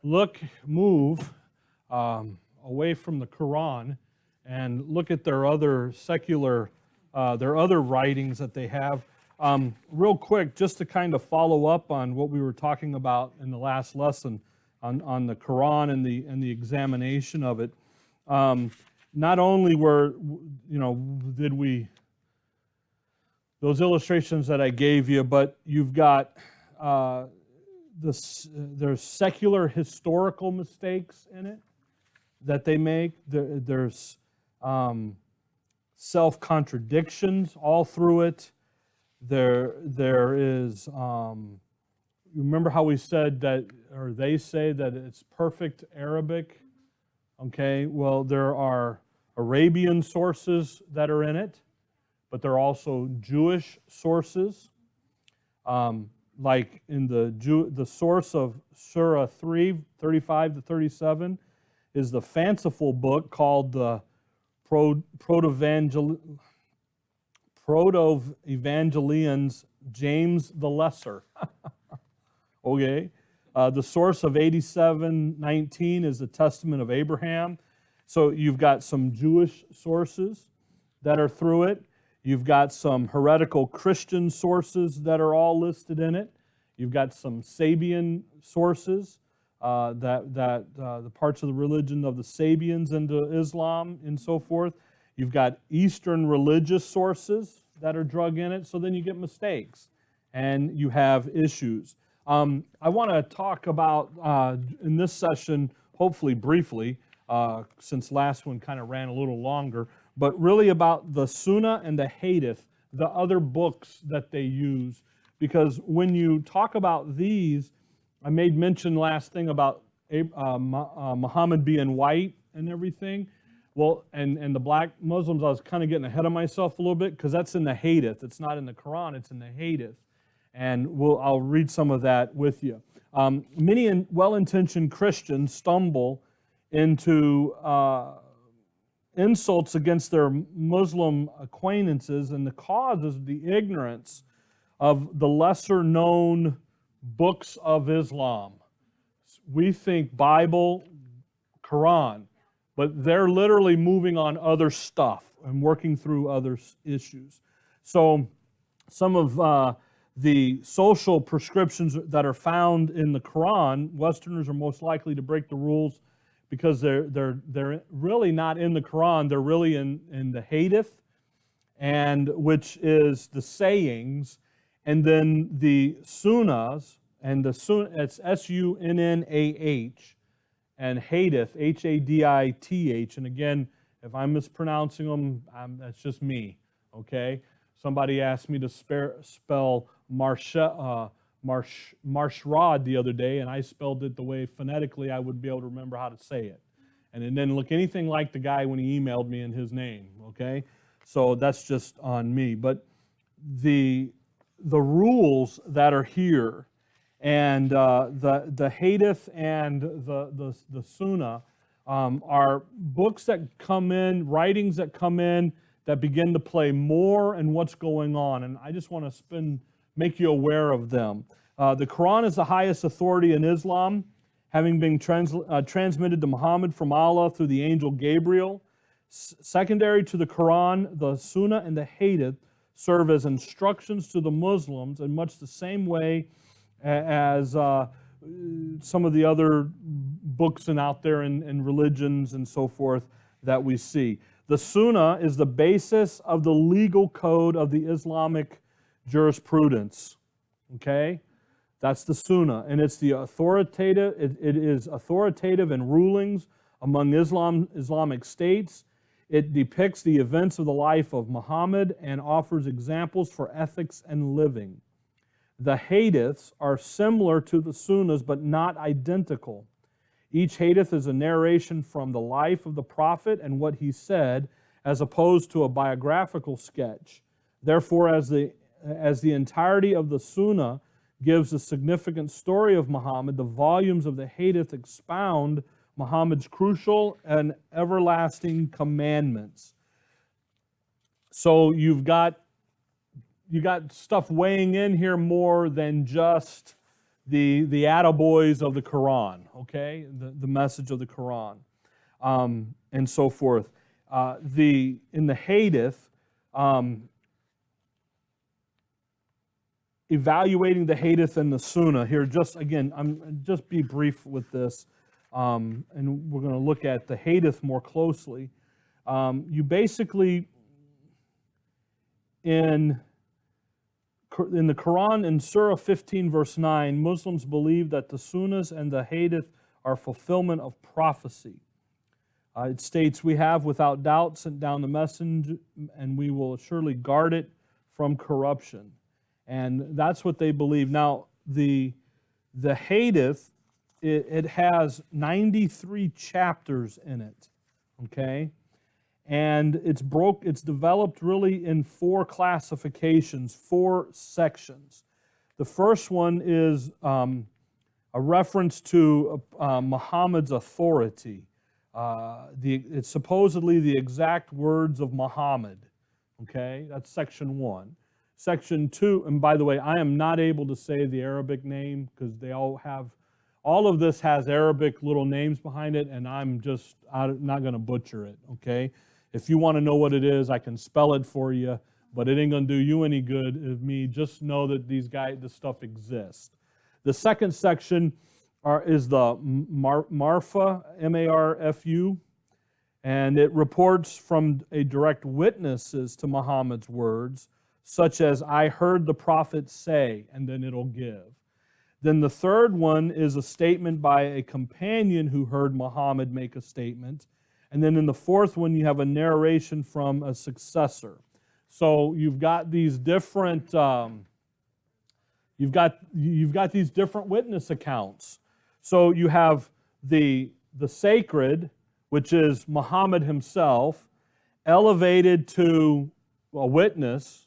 move away from the Quran and look at their other secular, their other writings that they have. Real quick, just to kind of follow up on what we were talking about in the last lesson on the Quran and the examination of it. Not only did we those illustrations that I gave you, but you've got there's secular historical mistakes in it that they make. There's self-contradictions all through it. There is, remember how we said that, or they say that it's perfect Arabic? Okay, well, there are Arabian sources that are in it, but there are also Jewish sources. Like in the source of Surah 3, 35 to 37, is the fanciful book called the Proto-Evangelians James the Lesser. Okay. The source of 87:19 is the Testament of Abraham. So you've got some Jewish sources that are through it. You've got some heretical Christian sources that are all listed in it. You've got some Sabian sources, the parts of the religion of the Sabians into Islam and so forth. You've got Eastern religious sources that are drug in it. So then you get mistakes and you have issues. I want to talk about, in this session, hopefully briefly, since last one kind of ran a little longer, but really about the Sunnah and the Hadith, the other books that they use. Because when you talk about these, I made mention last thing about Muhammad being white and everything. Well, and the black Muslims, I was kind of getting ahead of myself a little bit because that's in the Hadith. It's not in the Quran, it's in the Hadith. And I'll read some of that with you. Many well-intentioned Christians stumble into insults against their Muslim acquaintances, and the cause is the ignorance of the lesser-known books of Islam. We think Bible, Quran, but they're literally moving on other stuff and working through other issues. So some of the social prescriptions that are found in the Quran, Westerners are most likely to break the rules because they're really not in the Quran. They're really in the Hadith, and which is the sayings, and then the Sunnahs, and the Sunnah, it's S-U-N-N-A-H, and Hadith, H-A-D-I-T-H. And again, if I'm mispronouncing them, that's just me. Okay. Somebody asked me to spell Marshrad the other day, and I spelled it the way phonetically I would be able to remember how to say it. And it didn't look anything like the guy when he emailed me in his name, okay? So that's just on me. But the rules that are here, and the Hadith and the Sunnah are books that come in, writings that come in, that begin to play more in what's going on. And I just want to make you aware of them. The Quran is the highest authority in Islam, having been transmitted to Muhammad from Allah through the angel Gabriel. Secondary to the Quran, the Sunnah and the Hadith serve as instructions to the Muslims in much the same way as some of the other books and out there in religions and so forth that we see. The Sunnah is the basis of the legal code of the Islamic jurisprudence. Okay? That's the Sunnah. And it's the authoritative, it is authoritative in rulings among Islamic states. It depicts the events of the life of Muhammad and offers examples for ethics and living. The Hadiths are similar to the Sunnahs, but not identical. Each Hadith is a narration from the life of the Prophet and what he said, as opposed to a biographical sketch. Therefore, as the entirety of the Sunnah gives a significant story of Muhammad, the volumes of the Hadith expound Muhammad's crucial and everlasting commandments. So you got stuff weighing in here more than just the attaboys of the Quran, okay? The message of the Quran, and so forth. In the Hadith, evaluating the Hadith and the Sunnah here, just be brief with this, and we're going to look at the Hadith more closely. You basically, in the Quran, in Surah 15, verse 9, Muslims believe that the Sunnahs and the Hadith are fulfillment of prophecy. It states, "We have without doubt sent down the messenger, and we will surely guard it from corruption." And that's what they believe. Now, the Hadith, it has 93 chapters in it, okay? And it's developed really in 4 classifications, 4 sections. The first one is a reference to Muhammad's authority. It's supposedly the exact words of Muhammad. Okay, that's section 1. Section 2, and by the way, I am not able to say the Arabic name because all of this has Arabic little names behind it, and I'm not going to butcher it, okay? If you want to know what it is, I can spell it for you, but it ain't going to do you any good if me just know that this stuff exists. The second section is the Marfa, M-A-R-F-U, and it reports from a direct witnesses to Muhammad's words, such as, "I heard the prophet say," and then it'll give. Then the third one is a statement by a companion who heard Muhammad make a statement. And then in the fourth one, you have a narration from a successor. So you've got these different these different witness accounts. So you have the sacred, which is Muhammad himself, elevated to a witness,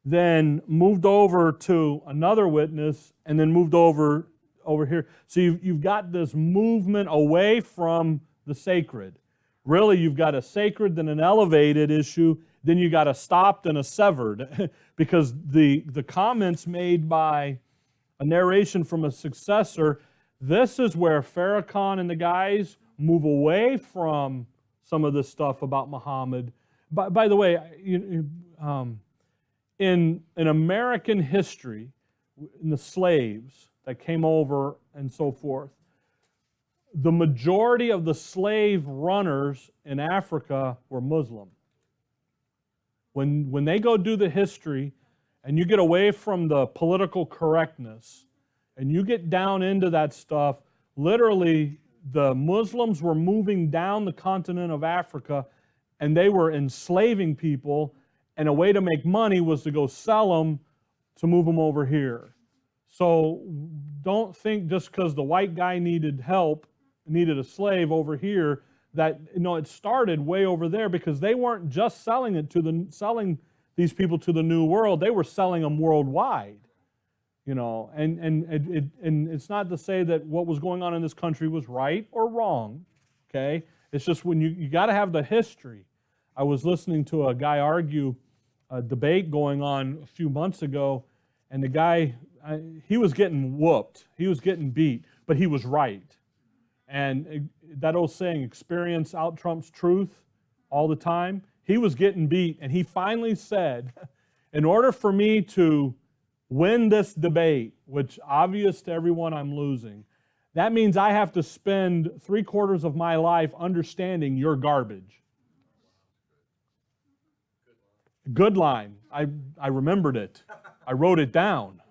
then moved over to another witness, and then moved over here. So you've got this movement away from the sacred. Really, you've got a sacred, then an elevated issue, then you got a stopped and a severed, because the comments made by a narration from a successor, this is where Farrakhan and the guys move away from some of this stuff about Muhammad. By the way, in American history, in the slaves that came over and so forth, the majority of the slave runners in Africa were Muslim. When they go do the history and you get away from the political correctness and you get down into that stuff, literally the Muslims were moving down the continent of Africa and they were enslaving people, and a way to make money was to go sell them to move them over here. So don't think just because the white guy needed help, needed a slave over here, that it started way over there, because they weren't just selling these people to the New World, they were selling them worldwide. And it's not to say that what was going on in this country was right or wrong, okay? It's just when you got to have the history. I was listening to a guy argue a debate going on a few months ago, and the guy, he was getting whooped, he was getting beat, but he was right. And that old saying, experience out trumps truth all the time. He was getting beat, and he finally said, in order for me to win this debate, which obvious to everyone I'm losing, that means I have to spend 3/4 of my life understanding you're garbage. Good line. I remembered it. I wrote it down.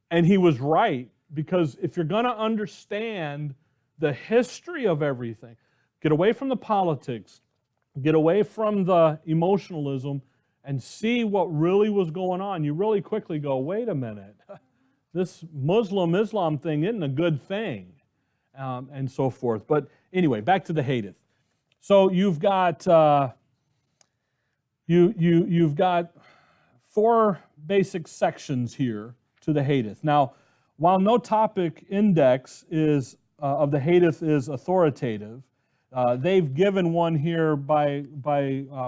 And he was right, because if you're going to understand the history of everything, get away from the politics, get away from the emotionalism, and see what really was going on, you really quickly go, wait a minute, this Islam thing isn't a good thing, and so forth. But anyway, back to the Hadith. So you've got you've got 4 basic sections here to the Hadith. Now, while no topic index of the Hadith is authoritative, they've given one here by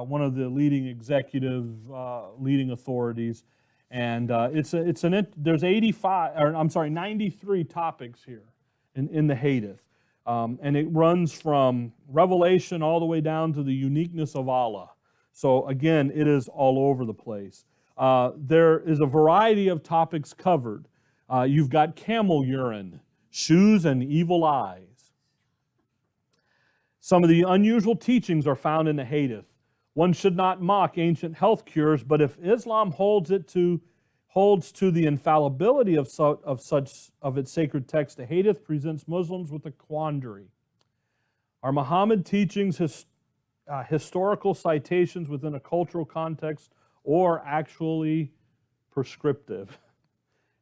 one of the leading executive, leading authorities, And there's 93 topics here in the Hadith. And it runs from Revelation all the way down to the uniqueness of Allah. So again, it is all over the place. There is a variety of topics covered. You've got camel urine, shoes, and evil eyes. Some of the unusual teachings are found in the Hadith. One should not mock ancient health cures, but if Islam holds to the infallibility of its sacred text, the Hadith presents Muslims with a quandary. Are Muhammad teachings historical citations within a cultural context or actually prescriptive?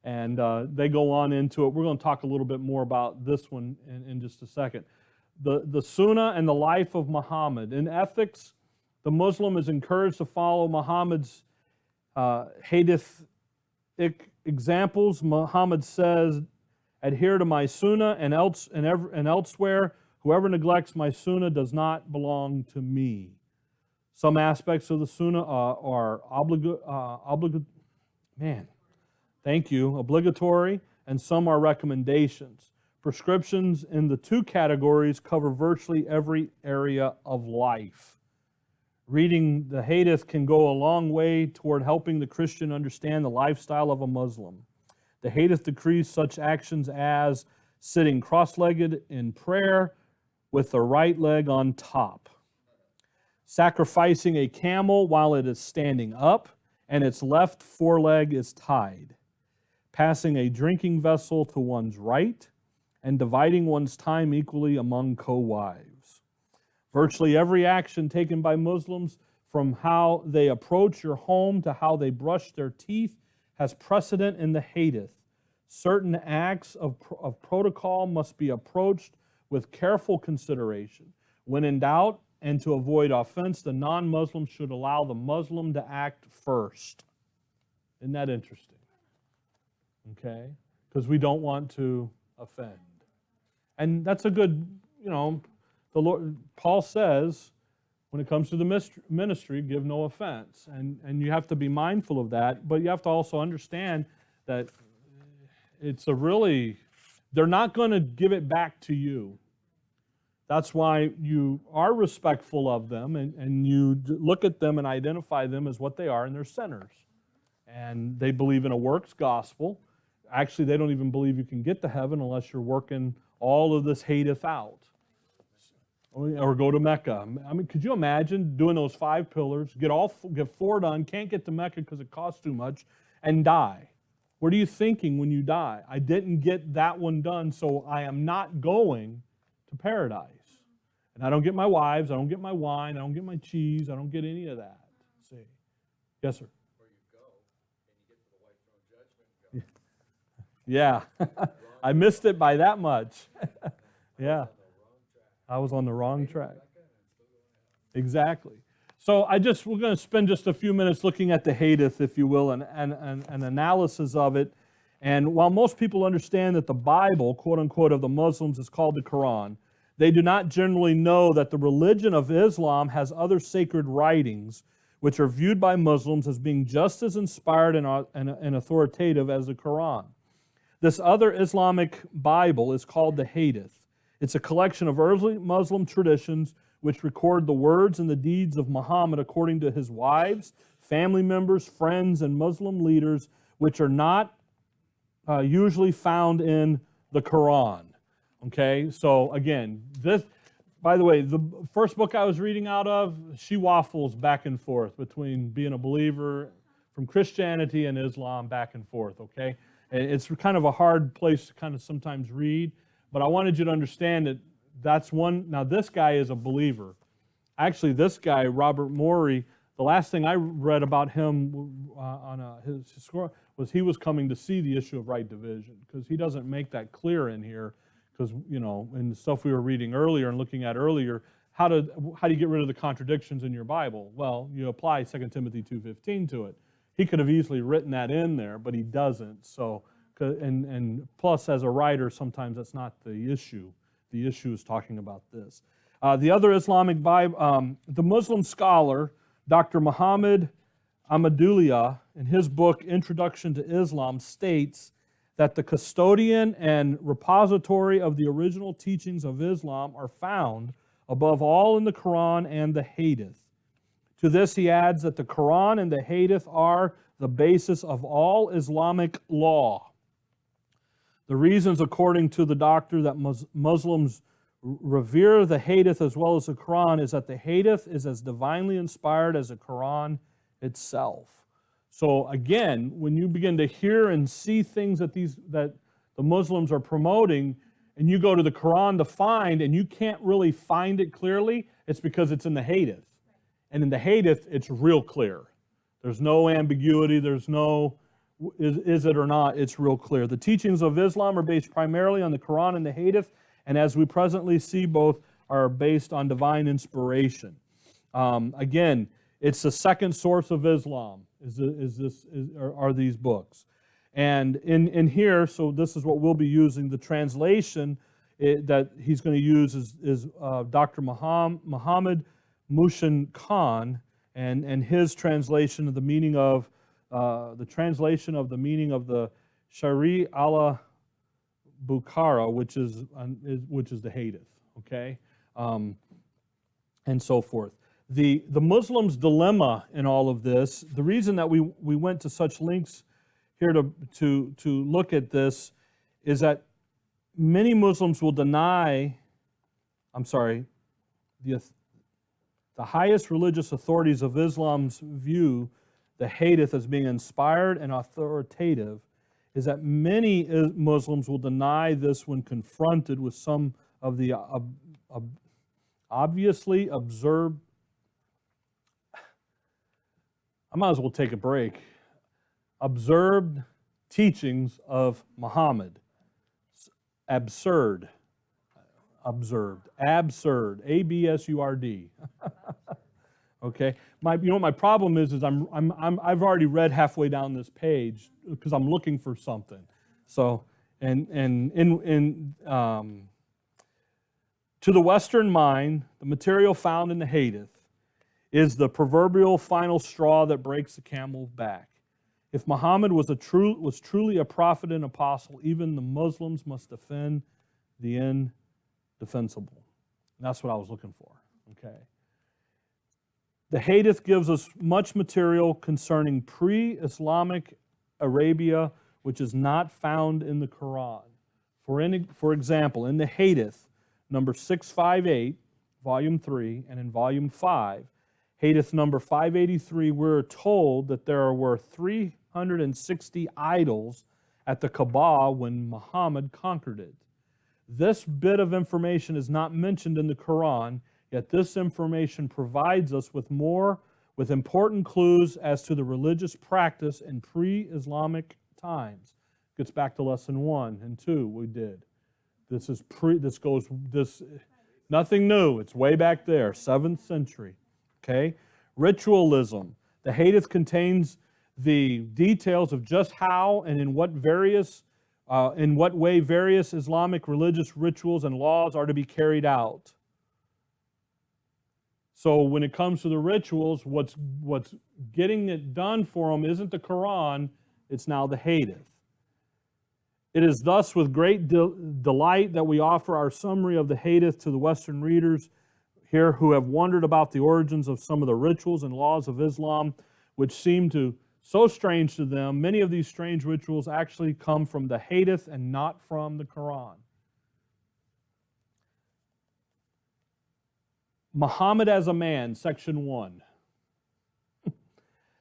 And they go on into it. We're going to talk a little bit more about this one in just a second. The Sunnah and the life of Muhammad. In ethics, the Muslim is encouraged to follow Muhammad's Hadith examples. Muhammad says, adhere to my Sunnah, and elsewhere, whoever neglects my Sunnah does not belong to me. Some aspects of the Sunnah are obligatory, and some are recommendations. Prescriptions in the two categories cover virtually every area of life. Reading the Hadith can go a long way toward helping the Christian understand the lifestyle of a Muslim. The Hadith decrees such actions as sitting cross-legged in prayer with the right leg on top, sacrificing a camel while it is standing up and its left foreleg is tied, passing a drinking vessel to one's right, and dividing one's time equally among co-wives. Virtually every action taken by Muslims, from how they approach your home to how they brush their teeth, has precedent in the Hadith. Certain acts of protocol must be approached with careful consideration. When in doubt, and to avoid offense, the non-Muslim should allow the Muslim to act first. Isn't that interesting? Okay? Because we don't want to offend. And that's a good, the Lord, Paul says, when it comes to the ministry, give no offense. And you have to be mindful of that, but you have to also understand that they're not going to give it back to you. That's why you are respectful of them and you look at them and identify them as what they are, and they're sinners. And they believe in a works gospel. Actually, they don't even believe you can get to heaven unless you're working all of this Hadith out. Or go to Mecca. I mean, could you imagine doing those 5 pillars, get 4 done, can't get to Mecca because it costs too much, and die? What are you thinking when you die? I didn't get that one done, so I am not going to paradise. And I don't get my wives, I don't get my wine, I don't get my cheese, I don't get any of that. See? Yes, sir? Where you go, and you get to the white throne judgment. Yeah. I missed it by that much. Yeah. I was on the wrong track. Exactly. So we're going to spend just a few minutes looking at the Hadith, if you will, and an analysis of it. And while most people understand that the Bible, quote unquote, of the Muslims is called the Quran, they do not generally know that the religion of Islam has other sacred writings which are viewed by Muslims as being just as inspired and authoritative as the Quran. This other Islamic Bible is called the Hadith. It's a collection of early Muslim traditions which record the words and the deeds of Muhammad according to his wives, family members, friends, and Muslim leaders, which are not usually found in the Quran. Okay, so again, by the way, the first book I was reading out of, she waffles back and forth between being a believer from Christianity and Islam back and forth, okay? And it's kind of a hard place to kind of sometimes read, but I wanted you to understand that that's one. Now, this guy is a believer. Actually, this guy, Robert Morey, the last thing I read about him on his score was he was coming to see the issue of right division, because he doesn't make that clear in here, because, in the stuff we were reading earlier and looking at earlier, how do you get rid of the contradictions in your Bible? Well, you apply 2 Timothy 2:15 to it. He could have easily written that in there, but he doesn't. So, and plus, as a writer, sometimes that's not the issue. The issue is talking about this. The other Islamic Bible, the Muslim scholar, Dr. Muhammad Ahmadullah, in his book Introduction to Islam, states that the custodian and repository of the original teachings of Islam are found above all in the Quran and the Hadith. To this he adds that the Quran and the Hadith are the basis of all Islamic law. The reasons, according to the doctor, that Muslims revere the Hadith as well as the Quran is that the Hadith is as divinely inspired as the Quran itself. So again, when you begin to hear and see things that the Muslims are promoting, and you go to the Quran to find, and you can't really find it clearly, it's because it's in the Hadith. And in the Hadith, it's real clear. There's no ambiguity, there's no, is it or not, it's real clear. The teachings of Islam are based primarily on the Quran and the Hadith, and as we presently see, both are based on divine inspiration. Again, it's the second source of Islam, are these books. And in here, so this is what we'll be using, the translation that he's going to use is Dr. Muhammad Mushin Khan, and his translation of the meaning of, the Shari ala Bukhara, which is the Hadith, okay? And so forth. The Muslim's dilemma in all of this, the reason that we went to such links here to look at this is that many Muslims will deny, the highest religious authorities of Islam's view the Hadith as being inspired and authoritative, is that many Muslims will deny this when confronted with some of the obviously observed, I might as well take a break, observed teachings of Muhammad. Absurd, A-B-S-U-R-D. Okay, my problem is I've already read halfway down this page because I'm looking for something. So, to the Western mind, the material found in the Hadith is the proverbial final straw that breaks the camel's back. If Muhammad was truly a prophet and apostle, even the Muslims must defend the indefensible. And that's what I was looking for. Okay. The Hadith gives us much material concerning pre-Islamic Arabia, which is not found in the Quran. For example, in the Hadith, number 658, volume 3, and in volume 5, Hadith number 583, we're told that there were 360 idols at the Kaaba when Muhammad conquered it. This bit of information is not mentioned in the Quran, yet this information provides us with important clues as to the religious practice in pre-Islamic times. Gets back to lesson 1 and 2 we did. Nothing new, it's way back there, 7th century. Okay? Ritualism. The Hadith contains the details of just how and in what way various Islamic religious rituals and laws are to be carried out. So when it comes to the rituals, what's getting it done for them isn't the Quran, it's now the Hadith. It is thus with great delight that we offer our summary of the Hadith to the Western readers here who have wondered about the origins of some of the rituals and laws of Islam, which seem so strange to them. Many of these strange rituals actually come from the Hadith and not from the Quran. Muhammad as a man, section 1.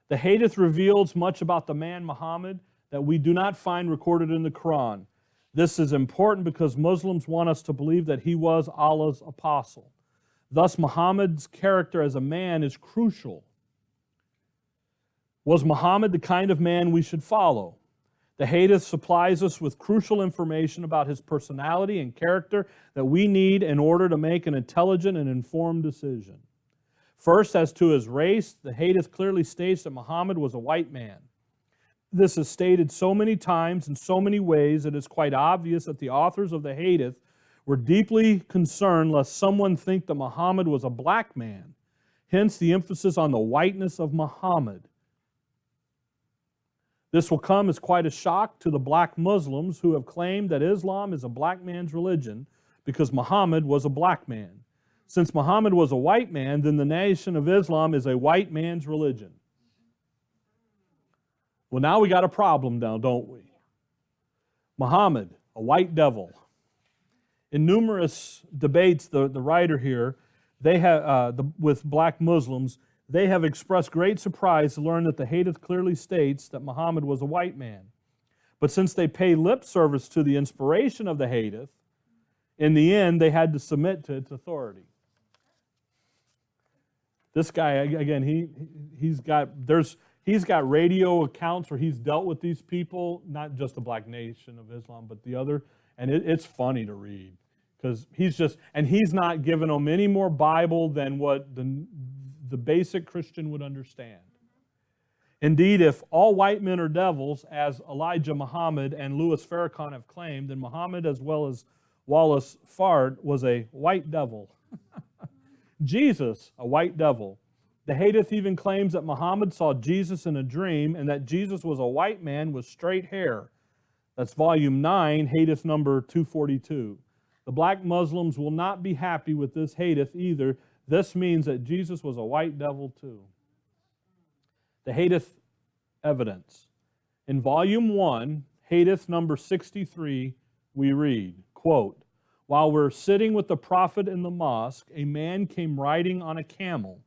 The Hadith reveals much about the man Muhammad that we do not find recorded in the Quran. This is important because Muslims want us to believe that he was Allah's apostle. Thus, Muhammad's character as a man is crucial. Was Muhammad the kind of man we should follow? The Hadith supplies us with crucial information about his personality and character that we need in order to make an intelligent and informed decision. First, as to his race, the Hadith clearly states that Muhammad was a white man. This is stated so many times in so many ways it is quite obvious that the authors of the Hadith were deeply concerned lest someone think that Muhammad was a black man. Hence the emphasis on the whiteness of Muhammad. This will come as quite a shock to the black Muslims who have claimed that Islam is a black man's religion because Muhammad was a black man. Since Muhammad was a white man, then the Nation of Islam is a white man's religion. Well, now we got a problem now, don't we? Muhammad, a white devil. In numerous debates, the writer here, they have with black Muslims, they have expressed great surprise to learn that the Hadith clearly states that Muhammad was a white man. But since they pay lip service to the inspiration of the Hadith, in the end, they had to submit to its authority. This guy, again, he's got radio accounts where he's dealt with these people, not just the Black Nation of Islam, but the other, and it's funny to read because he's not giving them any more Bible than what the basic Christian would understand. Indeed, if all white men are devils, as Elijah Muhammad and Louis Farrakhan have claimed, then Muhammad, as well as Wallace Fard, was a white devil. Jesus, a white devil. The Hadith even claims that Muhammad saw Jesus in a dream and that Jesus was a white man with straight hair. That's volume 9, Hadith number 242. The black Muslims will not be happy with this Hadith either. This means that Jesus was a white devil too. The Hadith evidence. In volume 1, Hadith number 63, we read, quote, "While we're sitting with the Prophet in the mosque, a man came riding on a camel.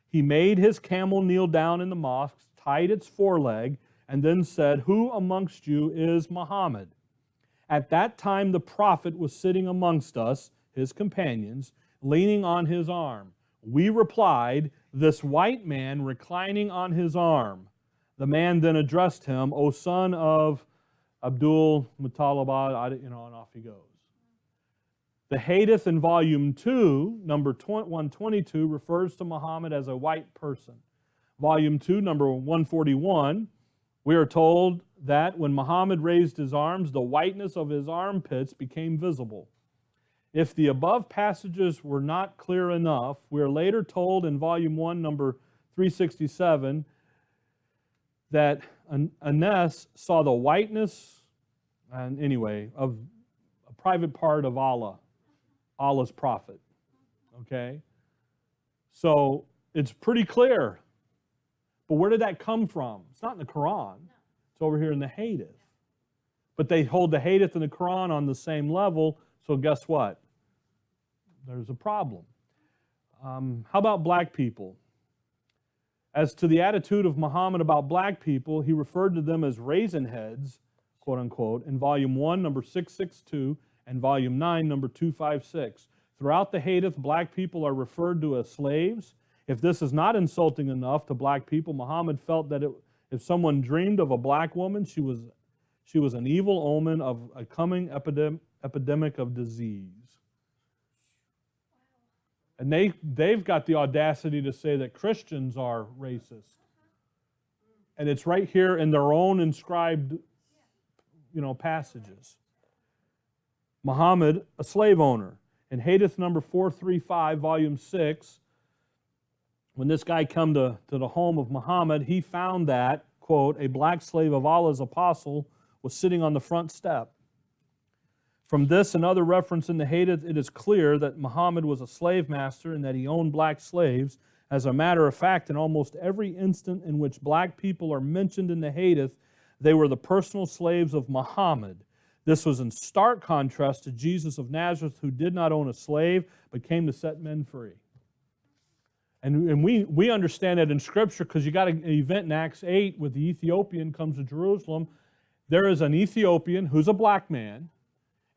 He made his camel kneel down in the mosque, tied its foreleg, and then said, 'Who amongst you is Muhammad?' At that time the Prophet was sitting amongst us, his companions, leaning on his arm. We replied, 'This white man reclining on his arm.' The man then addressed him, 'O son of Abdul Muttalib,' and off he goes. The Hadith in volume 2, number 122, refers to Muhammad as a white person. Volume 2, number 141, we are told that when Muhammad raised his arms, the whiteness of his armpits became visible. If the above passages were not clear enough, we are later told in volume 1, number 367, that Anas saw the whiteness, of a private part of Allah's prophet. Okay? So it's pretty clear. But where did that come from? It's not in the Quran. It's over here in the Hadith. But they hold the Hadith and the Quran on the same level, so guess what? There's a problem. How about black people? As to the attitude of Muhammad about black people, he referred to them as raisin heads, quote unquote, in volume 1, number 662, and volume 9, number 256. Throughout the Hadith, black people are referred to as slaves. If this is not insulting enough to black people, Muhammad felt that if someone dreamed of a black woman, she was an evil omen of a coming epidemic of disease. And they've got the audacity to say that Christians are racist. And it's right here in their own inscribed, passages. Muhammad, a slave owner. In Hadith number 435, volume 6, when this guy came to the home of Muhammad, he found that, quote, a black slave of Allah's apostle was sitting on the front step. From this and other reference in the Hadith, it is clear that Muhammad was a slave master and that he owned black slaves. As a matter of fact, in almost every instant in which black people are mentioned in the Hadith, they were the personal slaves of Muhammad. This was in stark contrast to Jesus of Nazareth, who did not own a slave, but came to set men free. And we understand that in Scripture because you got an event in Acts 8 where the Ethiopian comes to Jerusalem. There is an Ethiopian who's a black man,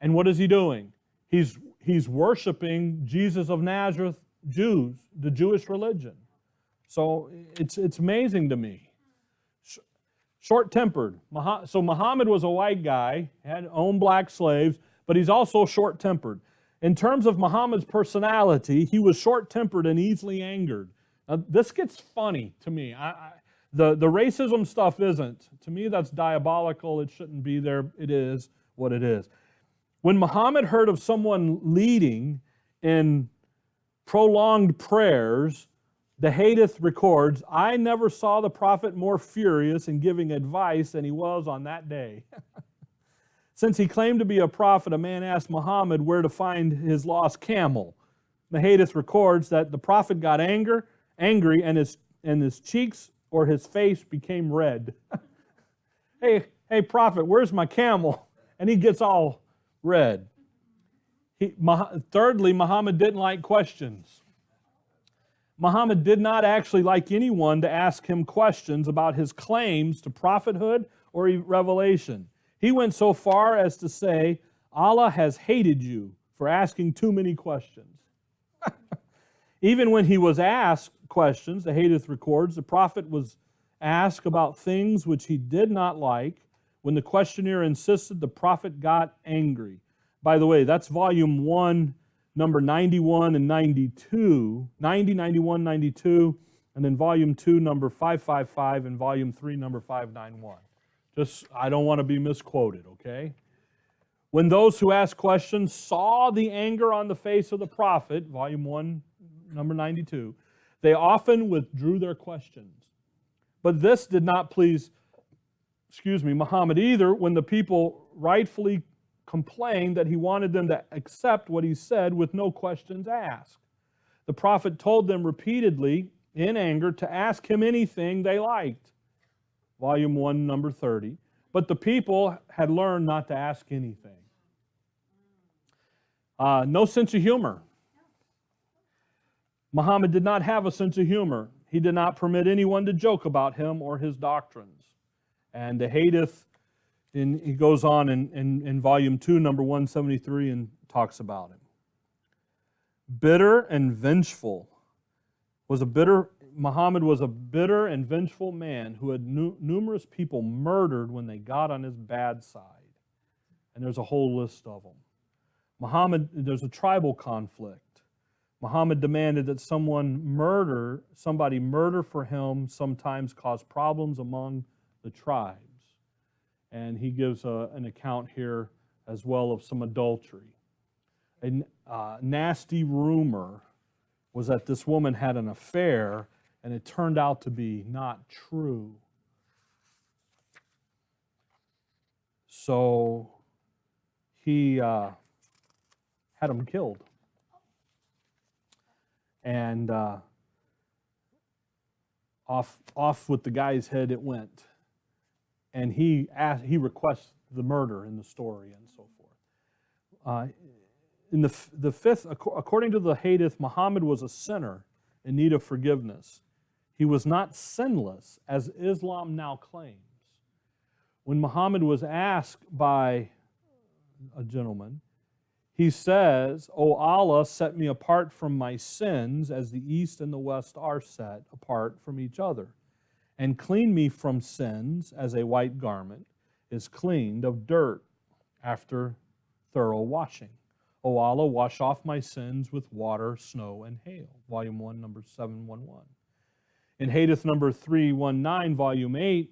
and what is he doing? He's worshiping Jesus of Nazareth, Jews, the Jewish religion. So it's amazing to me. Short-tempered. So Muhammad was a white guy, had owned black slaves, but he's also short-tempered. In terms of Muhammad's personality, he was short-tempered and easily angered. Now, this gets funny to me. The racism stuff isn't. To me, that's diabolical. It shouldn't be there. It is what it is. When Muhammad heard of someone leading in prolonged prayers The Hadith records, I never saw the prophet more furious in giving advice than he was on that day. Since he claimed to be a prophet, a man asked Muhammad where to find his lost camel. The Hadith records that the prophet got angry and his cheeks or his face became red. Hey, prophet, where's my camel? And he gets all red. Thirdly, Muhammad didn't like questions. Muhammad did not actually like anyone to ask him questions about his claims to prophethood or revelation. He went so far as to say, Allah has hated you for asking too many questions. Even when he was asked questions, the Hadith records, the prophet was asked about things which he did not like. When the questioner insisted, the prophet got angry. By the way, that's volume 1, number 91 and 92, 90, 91, 92, and then volume 2, number 555, and volume 3, number 591. I don't want to be misquoted, okay? When those who asked questions saw the anger on the face of the prophet, volume 1, number 92, they often withdrew their questions. But this did not please, Muhammad either, when the people rightfully complained that he wanted them to accept what he said with no questions asked. The prophet told them repeatedly, in anger, to ask him anything they liked. Volume 1, number 30. But the people had learned not to ask anything. No sense of humor. Muhammad did not have a sense of humor. He did not permit anyone to joke about him or his doctrines. And the Hadith, he goes on in volume 2, number 173, and talks about him. Bitter and vengeful. Muhammad was a bitter and vengeful man who had numerous people murdered when they got on his bad side. And there's a whole list of them. There's a tribal conflict. Muhammad demanded that somebody murder for him sometimes caused problems among the tribes. And he gives an account here as well of some adultery. A nasty rumor was that this woman had an affair, and it turned out to be not true. So he had him killed. And off with the guy's head it went. And he requests the murder in the story and so forth. In the fifth, according to the Hadith, Muhammad was a sinner in need of forgiveness. He was not sinless, as Islam now claims. When Muhammad was asked by a gentleman, he says, O Allah, set me apart from my sins as the east and the west are set apart from each other, and clean me from sins as a white garment is cleaned of dirt after thorough washing. O Allah, wash off my sins with water, snow, and hail. Volume 1, number 711. In Hadith number 319, volume 8,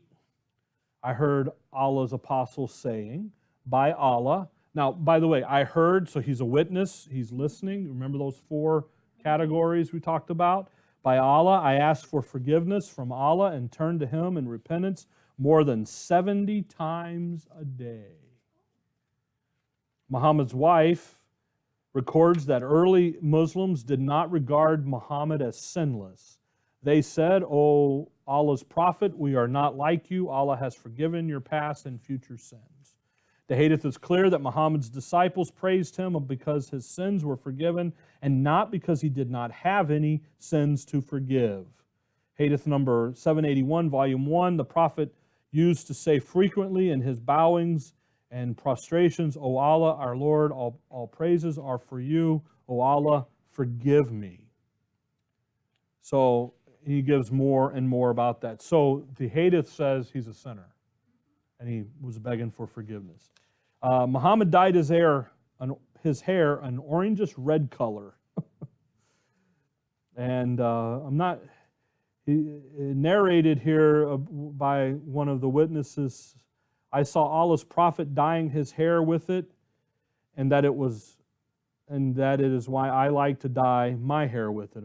I heard Allah's apostle saying, by Allah. Now, by the way, I heard, so he's a witness, he's listening. Remember those 4 categories we talked about? By Allah, I asked for forgiveness from Allah and turned to Him in repentance more than 70 times a day. Muhammad's wife records that early Muslims did not regard Muhammad as sinless. They said, O Allah's prophet, we are not like you. Allah has forgiven your past and future sins. The Hadith is clear that Muhammad's disciples praised him because his sins were forgiven and not because he did not have any sins to forgive. Hadith number 781, volume 1, the prophet used to say frequently in his bowings and prostrations, O Allah, our Lord, all praises are for you. O Allah, forgive me. So he gives more and more about that. So the Hadith says he's a sinner, and he was begging for forgiveness. Muhammad dyed his hair an orangish red color. And narrated here by one of the witnesses, I saw Allah's prophet dyeing his hair with it, and that it was and that it is why I like to dye my hair with it.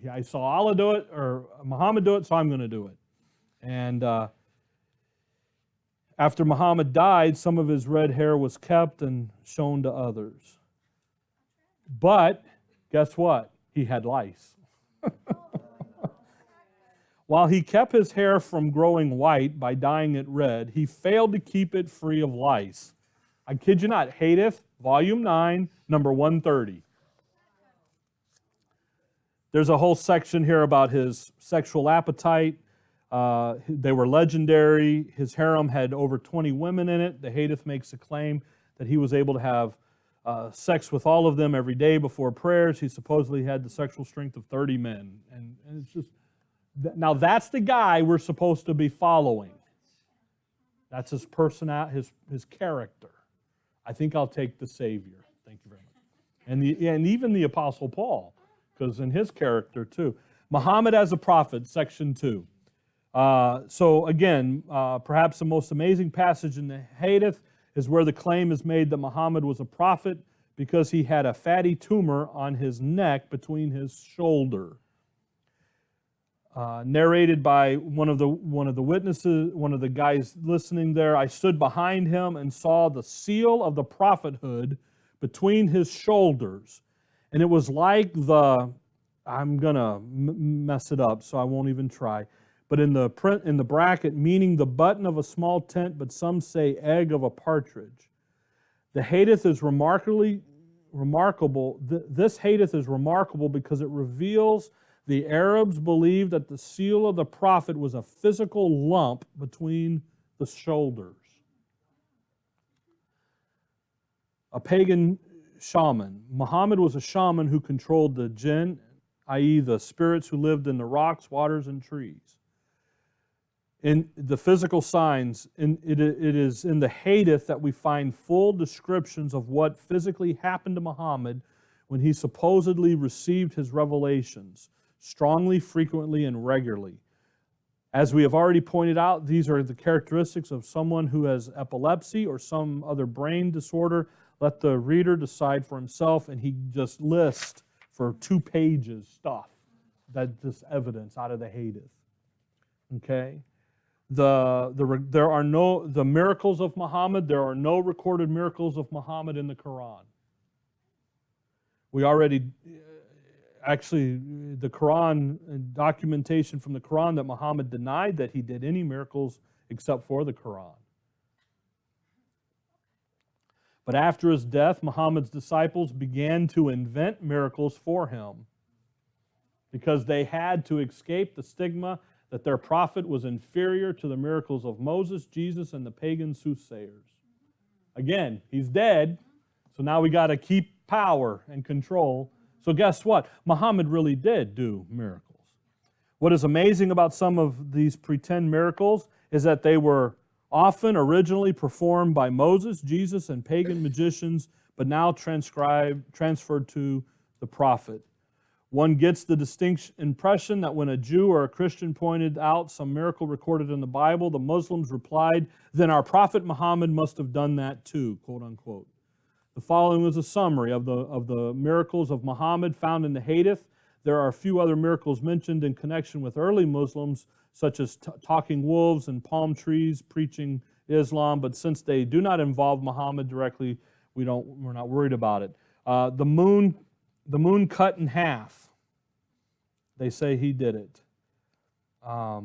I saw Allah do it, or Muhammad do it, so I'm going to do it. And after Muhammad died, some of his red hair was kept and shown to others. But guess what? He had lice. While he kept his hair from growing white by dyeing it red, he failed to keep it free of lice. I kid you not, Hadith, Volume 9, number 130. There's a whole section here about his sexual appetite. They were legendary. His harem had over 20 women in it. The Hadith makes a claim that he was able to have sex with all of them every day before prayers. He supposedly had the sexual strength of 30 men. And it's just, now that's the guy we're supposed to be following. That's his personality, his character. I think I'll take the Savior. Thank you very much. And even the Apostle Paul, because in his character too. Muhammad as a prophet, section 2. So again, perhaps the most amazing passage in the Hadith is where the claim is made that Muhammad was a prophet because he had a fatty tumor on his neck between his shoulder. Narrated by one of the witnesses, one of the guys listening there, I stood behind him and saw the seal of the prophethood between his shoulders. And it was like I'm going to mess it up, so I won't even try. But in the print, in the bracket, meaning the button of a small tent, but some say egg of a partridge. The Hadith is remarkable. This Hadith is remarkable because it reveals the Arabs believed that the seal of the prophet was a physical lump between the shoulders. A pagan shaman. Muhammad was a shaman who controlled the jinn, i.e. the spirits who lived in the rocks, waters, and trees. In the physical signs, it is in the Hadith that we find full descriptions of what physically happened to Muhammad when he supposedly received his revelations, strongly, frequently, and regularly. As we have already pointed out, these are the characteristics of someone who has epilepsy or some other brain disorder. Let the reader decide for himself, and he just lists for 2 pages stuff that this evidence out of the Hadith. Okay? The miracles of Muhammad, there are no recorded miracles of Muhammad in the Quran. We already, actually, the Quran, documentation from the Quran that Muhammad denied that he did any miracles except for the Quran. But after his death, Muhammad's disciples began to invent miracles for him because they had to escape the stigma that their prophet was inferior to the miracles of Moses, Jesus, and the pagan soothsayers. Again, he's dead, so now we got to keep power and control. So guess what? Muhammad really did do miracles. What is amazing about some of these pretend miracles is that they were often originally performed by Moses, Jesus, and pagan magicians, but now transferred to the prophet. One gets the distinct impression that when a Jew or a Christian pointed out some miracle recorded in the Bible, the Muslims replied, "Then our prophet Muhammad must have done that too," quote unquote. The following was a summary of the miracles of Muhammad found in the Hadith. There are a few other miracles mentioned in connection with early Muslims, such as talking wolves and palm trees, preaching Islam, but since they do not involve Muhammad directly, we're not worried about it. The moon cut in half. They say he did it. A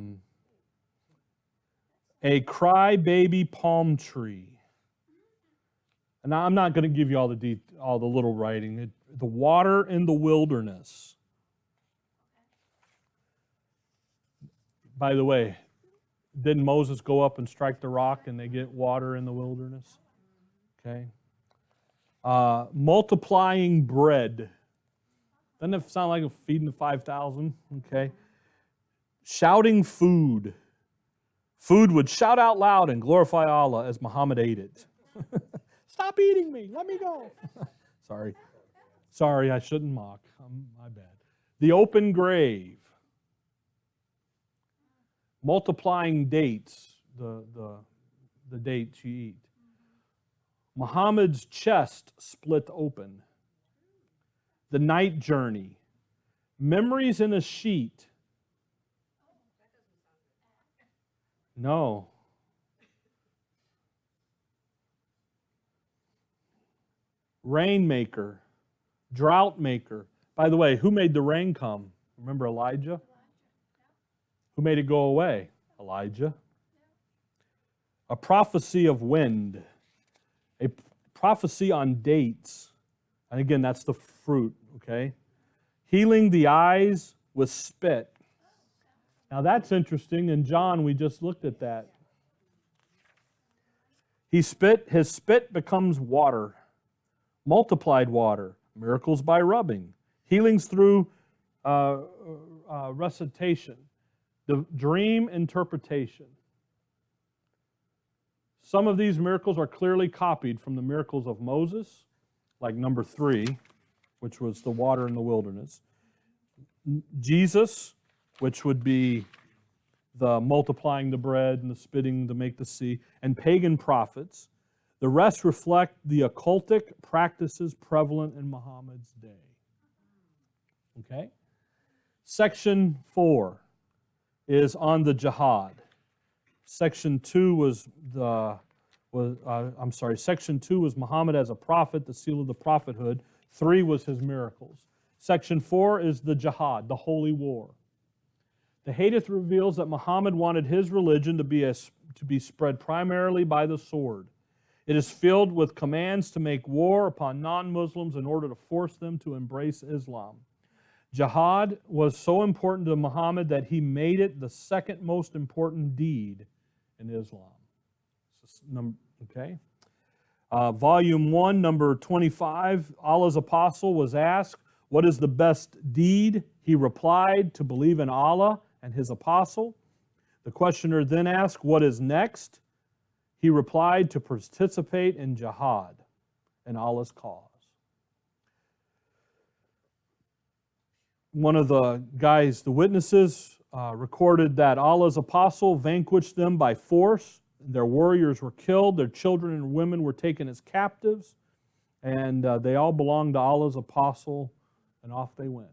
crybaby palm tree. And now I'm not going to give you all the little writing. The water in the wilderness. By the way, didn't Moses go up and strike the rock and they get water in the wilderness? Okay. Multiplying bread. Doesn't it sound like feeding the 5,000? Okay. Shouting food. Food would shout out loud and glorify Allah as Muhammad ate it. Stop eating me. Let me go. Sorry, I shouldn't mock. My bad. The open grave. Multiplying dates, the dates you eat. Muhammad's chest split open. The Night Journey, Memories in a Sheet. No. Rainmaker, Drought Maker. By the way, who made the rain come? Remember Elijah? Who made it go away? Elijah. A Prophecy of Wind, a prophecy on dates. And again, that's the fruit, okay? Healing the Eyes with Spit. Now that's interesting. In John, we just looked at that. His spit becomes water, multiplied water, miracles by rubbing, healings through recitation, the dream interpretation. Some of these miracles are clearly copied from the miracles of Moses, like number 3, which was the water in the wilderness. Jesus, which would be the multiplying the bread and the spitting to make the sea, and pagan prophets. The rest reflect the occultic practices prevalent in Muhammad's day. Okay? Section 4 is on the jihad. Section 2 was Section 2 was Muhammad as a prophet, the seal of the prophethood. 3 was his miracles. Section 4 is the jihad, the holy war. The hadith reveals that Muhammad wanted his religion to be spread primarily by the sword. It is filled with commands to make war upon non-Muslims in order to force them to embrace Islam. Jihad was so important to Muhammad that he made it the second most important deed in Islam. Okay. Volume 1, number 25, Allah's apostle was asked, what is the best deed? He replied, to believe in Allah and His apostle. The questioner then asked, what is next? He replied, to participate in jihad, in Allah's cause. One of the guys, the witnesses, recorded that Allah's apostle vanquished them by force. Their warriors were killed, their children and women were taken as captives, and they all belonged to Allah's apostle, and off they went.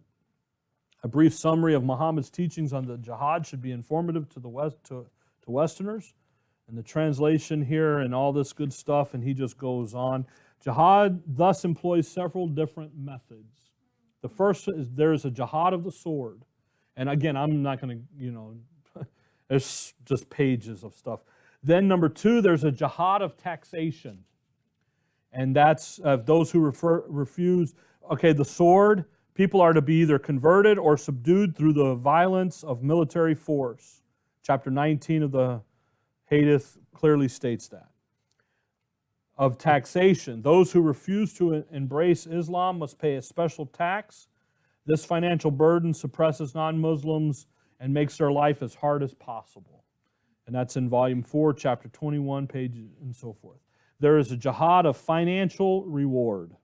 A brief summary of Muhammad's teachings on the jihad should be informative to Westerners. And the translation here and all this good stuff, and he just goes on. Jihad thus employs several different methods. The first is there is a jihad of the sword. And again, I'm not going to, there's just pages of stuff. Then number 2, there's a jihad of taxation. And that's those who refuse, okay, the sword, people are to be either converted or subdued through the violence of military force. Chapter 19 of the Hadith clearly states that. Of taxation, those who refuse to embrace Islam must pay a special tax. This financial burden suppresses non-Muslims and makes their life as hard as possible. And that's in volume 4, chapter 21, page and so forth. There is a jihad of financial reward.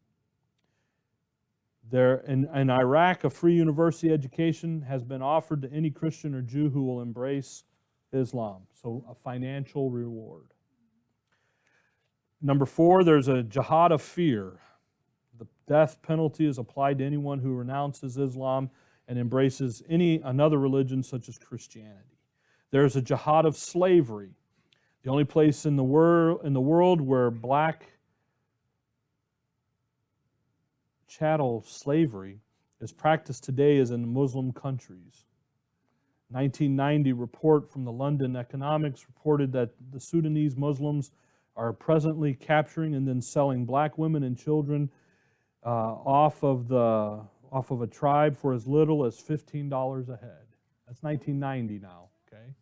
There in Iraq, a free university education has been offered to any Christian or Jew who will embrace Islam. So a financial reward. Number 4, there's a jihad of fear. The death penalty is applied to anyone who renounces Islam and embraces another religion such as Christianity. There's a jihad of slavery. The only place in the world where black chattel slavery is practiced today is in Muslim countries. 1990 report from the London Economics reported that the Sudanese Muslims are presently capturing and then selling black women and children off of a tribe for as little as $15 a head. That's 1990 now, okay?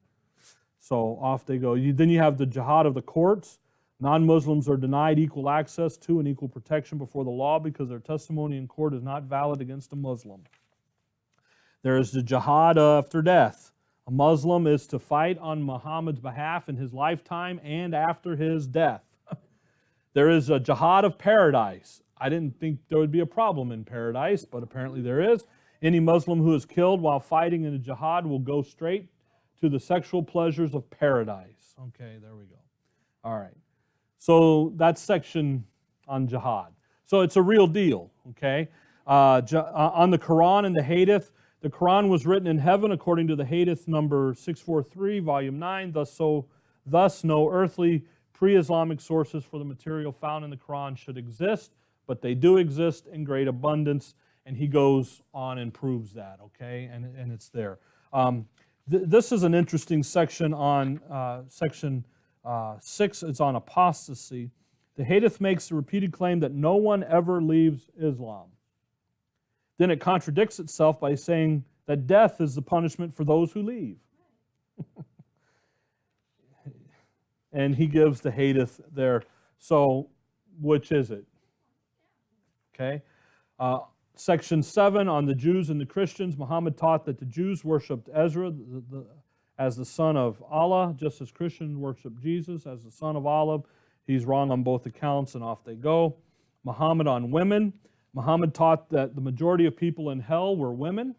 So off they go. Then you have the jihad of the courts. Non-Muslims are denied equal access to and equal protection before the law because their testimony in court is not valid against a Muslim. There is the jihad after death. A Muslim is to fight on Muhammad's behalf in his lifetime and after his death. There is a jihad of paradise. I didn't think there would be a problem in paradise, but apparently there is. Any Muslim who is killed while fighting in a jihad will go straight to the sexual pleasures of paradise. Okay, there we go. All right. So that's section on jihad. So it's a real deal, okay? On the Quran and the Hadith, the Quran was written in heaven according to the Hadith number 643, volume 9. Thus no earthly pre-Islamic sources for the material found in the Quran should exist, but they do exist in great abundance. And he goes on and proves that, okay? And it's there. This is an interesting section on section 6. It's on apostasy. The Hadith makes the repeated claim that no one ever leaves Islam. Then it contradicts itself by saying that death is the punishment for those who leave. And he gives the Hadith there. So, which is it? Okay. Section 7 on the Jews and the Christians. Muhammad taught that the Jews worshipped Ezra as the son of Allah, just as Christians worship Jesus as the son of Allah. He's wrong on both accounts, and off they go. Muhammad on women. Muhammad taught that the majority of people in hell were women.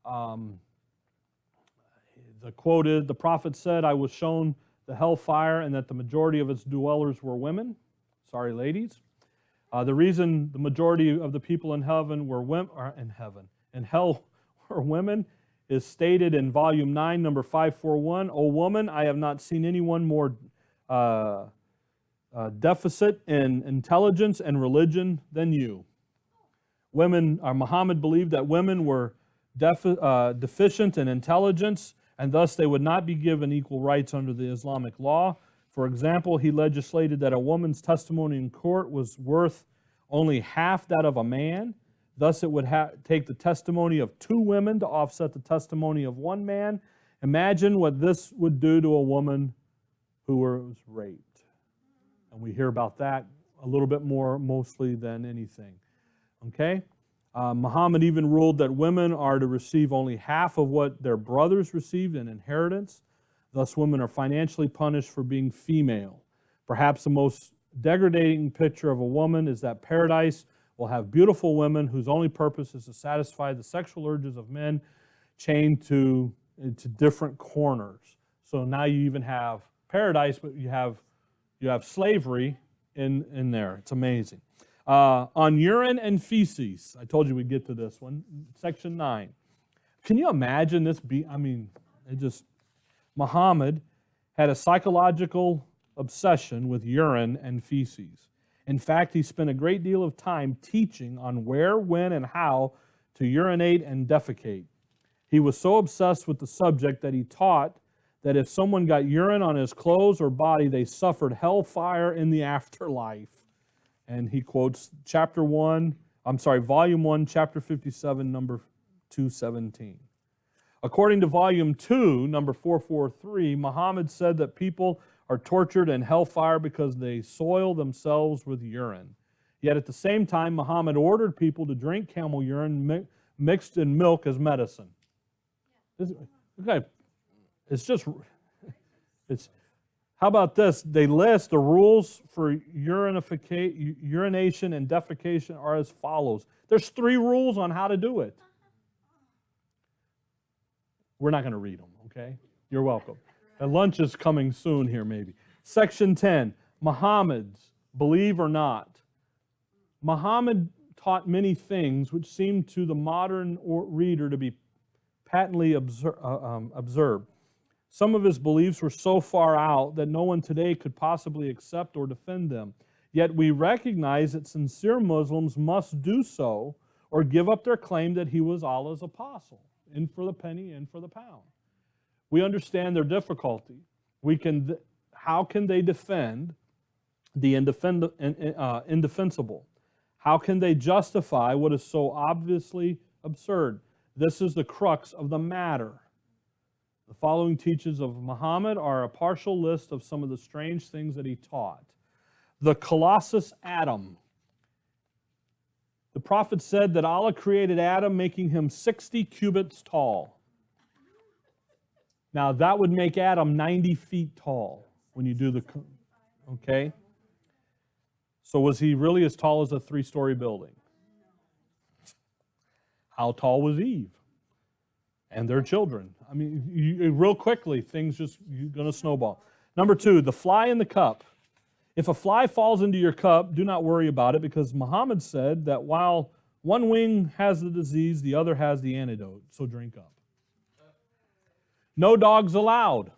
The quote is, the prophet said, I was shown the hellfire and that the majority of its dwellers were women. Sorry, ladies. The reason the majority of the people in heaven were in hell were women is stated in volume 9, number 541. O woman, I have not seen anyone more deficit in intelligence and religion than you. Muhammad believed that women were deficient in intelligence, and thus they would not be given equal rights under the Islamic law. For example, he legislated that a woman's testimony in court was worth only half that of a man. Thus, it would take the testimony of 2 women to offset the testimony of 1 man. Imagine what this would do to a woman who was raped. And we hear about that a little bit more mostly than anything. Okay? Muhammad even ruled that women are to receive only half of what their brothers received in inheritance. Thus, women are financially punished for being female. Perhaps the most degrading picture of a woman is that paradise will have beautiful women whose only purpose is to satisfy the sexual urges of men, chained to different corners. So now you even have paradise, but you have slavery in there. It's amazing. On urine and feces, I told you we'd get to this one, section 9. Can you imagine this Muhammad had a psychological obsession with urine and feces. In fact, he spent a great deal of time teaching on where, when, and how to urinate and defecate. He was so obsessed with the subject that he taught that if someone got urine on his clothes or body, they suffered hellfire in the afterlife. And he quotes volume 1, chapter 57, number 217. According to volume 2, number 443, Muhammad said that people are tortured in hellfire because they soil themselves with urine. Yet at the same time, Muhammad ordered people to drink camel urine mixed in milk as medicine. How about this? They list the rules for urination and defecation are as follows. There's 3 rules on how to do it. We're not going to read them, okay? You're welcome. And lunch is coming soon here, maybe. Section 10, Muhammad's, believe or not. Muhammad taught many things which seem to the modern reader to be patently absurd. Some of his beliefs were so far out that no one today could possibly accept or defend them. Yet we recognize that sincere Muslims must do so or give up their claim that he was Allah's apostle. In for the penny, in for the pound. We understand their difficulty. How can they defend the indefensible? How can they justify what is so obviously absurd? This is the crux of the matter. The following teachings of Muhammad are a partial list of some of the strange things that he taught. The Colossus Adam. The prophet said that Allah created Adam, making him 60 cubits tall. Now, that would make Adam 90 feet tall when you do the... Okay? So was he really as tall as a 3-story building? How tall was Eve? And their children. I mean, real quickly, things you're going to snowball. Number 2, the fly in the cup. If a fly falls into your cup, do not worry about it, because Muhammad said that while One wing has the disease, the other has the antidote, so drink up. No dogs allowed.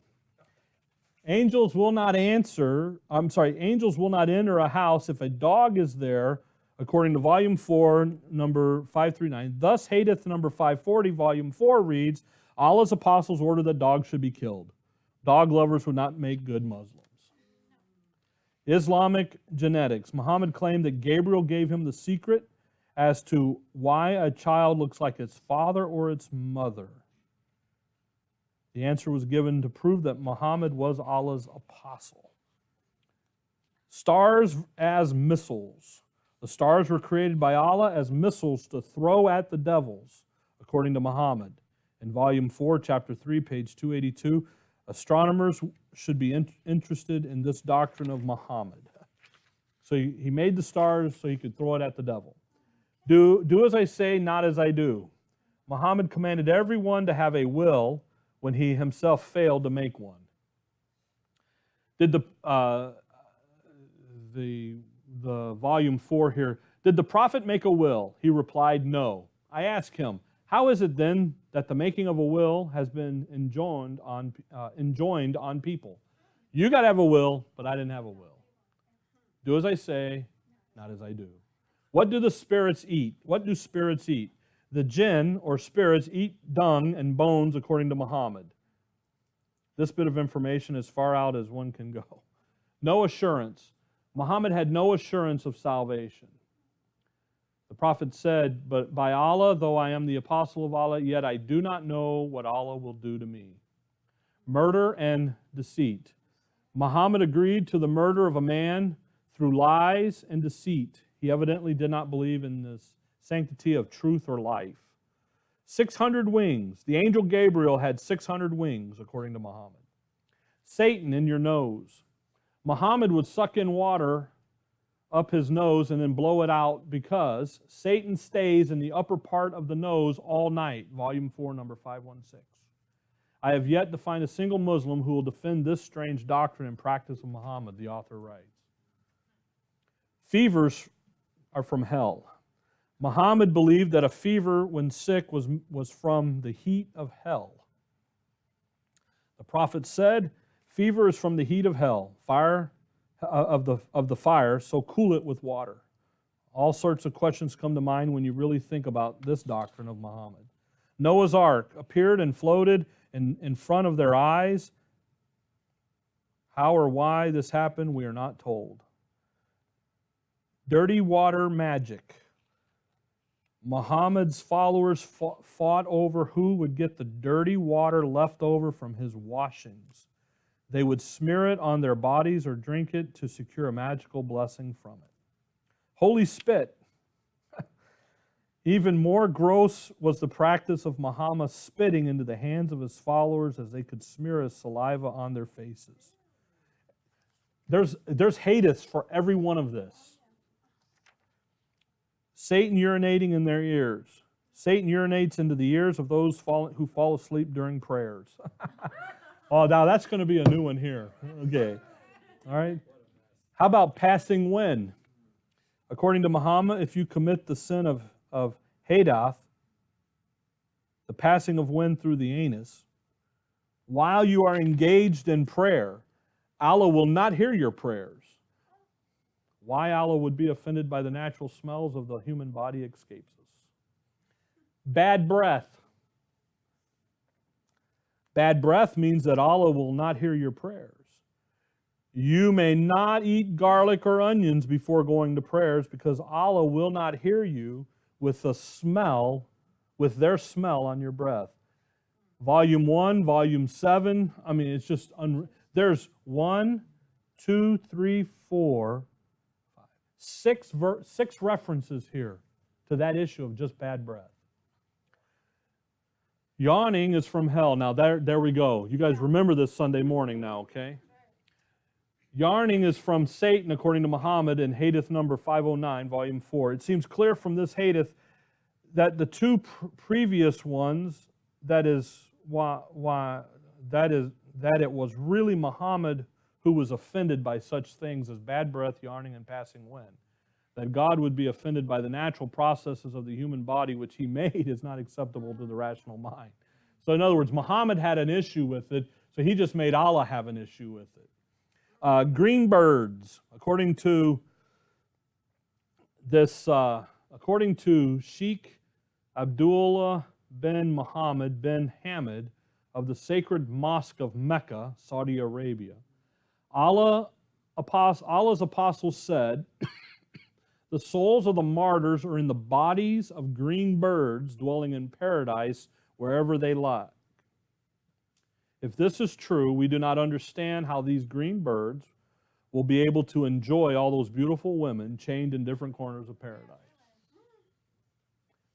Angels will not enter a house if a dog is there, according to volume 4, number 539. Thus hateth number 540, volume 4 reads, Allah's apostles order that dogs should be killed. Dog lovers would not make good Muslims. Islamic genetics. Muhammad claimed that Gabriel gave him the secret as to why a child looks like its father or its mother. The answer was given to prove that Muhammad was Allah's apostle. Stars as missiles. The stars were created by Allah as missiles to throw at the devils, according to Muhammad. In volume 4, chapter 3, page 282, astronomers should be interested in this doctrine of Muhammad. So he made the stars so he could throw it at the devil. Do as I say, not as I do. Muhammad commanded everyone to have a will when he himself failed to make one. Did the volume 4 here, did the prophet make a will? He replied, no. I asked him, how is it then that the making of a will has been enjoined on people? You got to have a will, but I didn't have a will. Do as I say, not as I do. What do the spirits eat? What do spirits eat? The jinn, or spirits, eat dung and bones according to Muhammad. This bit of information is far out as one can go. No assurance. Muhammad had no assurance of salvation. The prophet said, but by Allah, though I am the apostle of Allah, yet I do not know what Allah will do to me. Murder and deceit. Muhammad agreed to the murder of a man through lies and deceit. He evidently did not believe in this sanctity of truth or life. 600 wings. The angel Gabriel had 600 wings, according to Muhammad. Satan in your nose. Muhammad would suck in water up his nose and then blow it out because Satan stays in the upper part of the nose all night. Volume 4, number 516. I have yet to find a single Muslim who will defend this strange doctrine and practice of Muhammad, the author writes. Fevers are from hell. Muhammad believed that a fever when sick was from the heat of hell. The prophet said, fever is from the heat of hell, fire of the fire, so cool it with water. All sorts of questions come to mind when you really think about this doctrine of Muhammad. Noah's Ark appeared and floated in front of their eyes. How or why this happened, we are not told. Dirty water magic. Muhammad's followers fought over who would get the dirty water left over from his washings. They would smear it on their bodies or drink it to secure a magical blessing from it. Holy spit. Even more gross was the practice of Muhammad spitting into the hands of his followers as they could smear his saliva on their faces. There's hadiths for every one of this. Satan urinating in their ears. Satan urinates into the ears of those who fall asleep during prayers. Oh, now that's going to be a new one here. Okay. All right. How about passing wind? According to Muhammad, if you commit the sin of hadath, the passing of wind through the anus, while you are engaged in prayer, Allah will not hear your prayers. Why Allah would be offended by the natural smells of the human body escapes us. Bad breath. Bad breath means that Allah will not hear your prayers. You may not eat garlic or onions before going to prayers because Allah will not hear you with their smell on your breath. Volume 1, Volume 7, it's just, there's 1, 2, 3, 4, 5, 6 references here to that issue of just bad breath. Yawning is from hell. Now, there we go. You guys remember this Sunday morning now, okay? Yarning is from Satan, according to Muhammad, in Hadith number 509, volume 4. It seems clear from this Hadith that the two previous ones, that it was really Muhammad who was offended by such things as bad breath, yarning, and passing wind. That God would be offended by the natural processes of the human body which he made is not acceptable to the rational mind. So in other words, Muhammad had an issue with it, so he just made Allah have an issue with it. Green birds, according to Sheikh Abdullah bin Muhammad bin Hamid of the sacred mosque of Mecca, Saudi Arabia, Allah's apostle said, the souls of the martyrs are in the bodies of green birds dwelling in paradise wherever they lie. If this is true, we do not understand how these green birds will be able to enjoy all those beautiful women chained in different corners of paradise.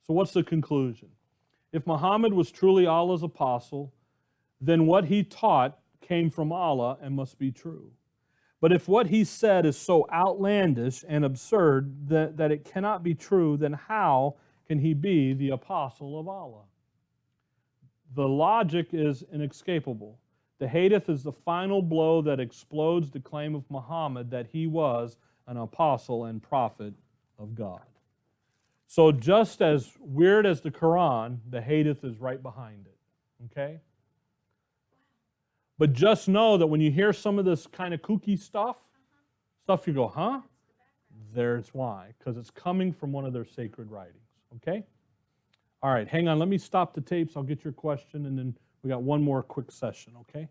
So what's the conclusion? If Muhammad was truly Allah's apostle, then what he taught came from Allah and must be true. But if what he said is so outlandish and absurd that it cannot be true, then how can he be the apostle of Allah? The logic is inescapable. The hadith is the final blow that explodes the claim of Muhammad that he was an apostle and prophet of God. So just as weird as the Quran, the hadith is right behind it. Okay? But just know that when you hear some of this kind of kooky stuff you go, huh? There's why. Because it's coming from one of their sacred writings. Okay? All right, hang on. Let me stop the tapes. I'll get your question, and then we got one more quick session, okay?